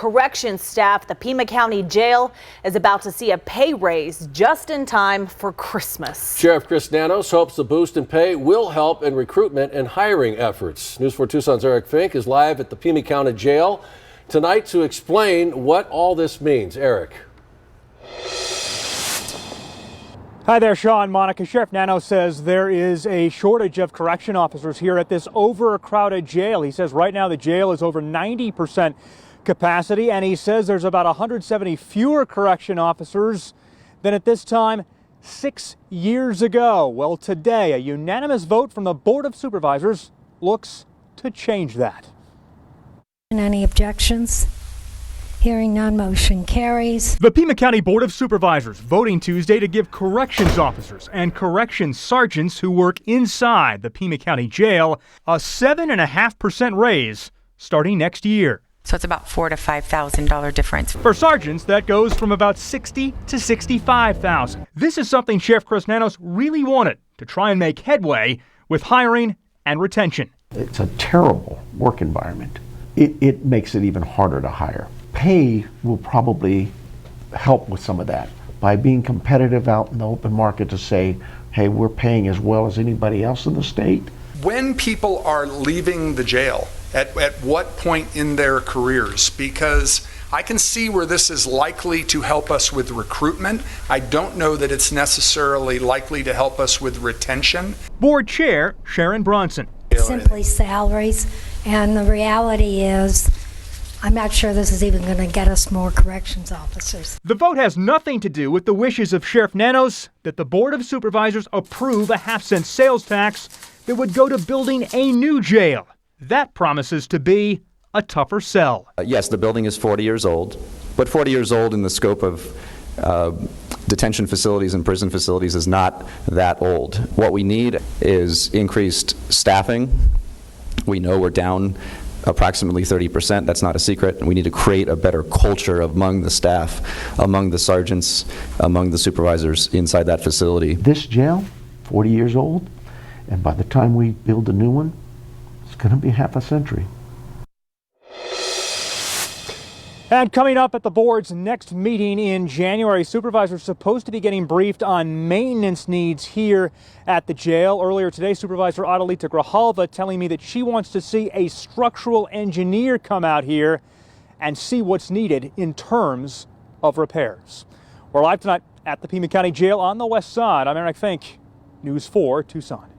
Corrections staff at the Pima County Jail is about to see a pay raise just in time for Christmas. Sheriff Chris Nanos hopes the boost in pay will help in recruitment and hiring efforts. News 4 Tucson's Eric Fink is live at the Pima County Jail tonight to explain what all this means. Eric. Hi there, Sean. Monica. Sheriff Nanos says there is a shortage of correction officers here at this overcrowded jail. He says right now the jail is over 90% capacity, and he says there's about 170 fewer correction officers than at this time 6 years ago. Well, today, a unanimous vote from the Board of Supervisors looks to change that. Any objections? Hearing none, motion carries. The Pima County Board of Supervisors voting Tuesday to give corrections officers and corrections sergeants who work inside the Pima County Jail a 7.5% raise starting next year. So it's about $4,000 to $5,000 difference. For sergeants, that goes from about $60,000 to $65,000. This is something Sheriff Chris Nanos really wanted to try and make headway with hiring and retention. It's a terrible work environment. It makes it even harder to hire. Pay will probably help with some of that by being competitive out in the open market to say, hey, we're paying as well as anybody else in the state. When people are leaving the jail, at what point in their careers? Because I can see where this is likely to help us with recruitment. I don't know that it's necessarily likely to help us with retention. Board Chair Sharon Bronson. Simply salaries, and the reality is I'm not sure this is even going to get us more corrections officers. The vote has nothing to do with the wishes of Sheriff Nanos that the Board of Supervisors approve a half-cent sales tax that would go to building a new jail. That promises to be a tougher sell. Yes, the building is 40 years old, but 40 years old in the scope of detention facilities and prison facilities is not that old. What we need is increased staffing. We know we're down approximately 30%. That's not a secret. We need to create a better culture among the staff, among the sergeants, among the supervisors inside that facility. This jail, 40 years old, and by the time we build a new one, it's going to be half a century. And coming up at the board's next meeting in January, supervisors are supposed to be getting briefed on maintenance needs here at the jail. Earlier today, Supervisor Adelita Grijalva telling me that she wants to see a structural engineer come out here and see what's needed in terms of repairs. We're live tonight at the Pima County Jail on the west side. I'm Eric Fink, News 4 Tucson.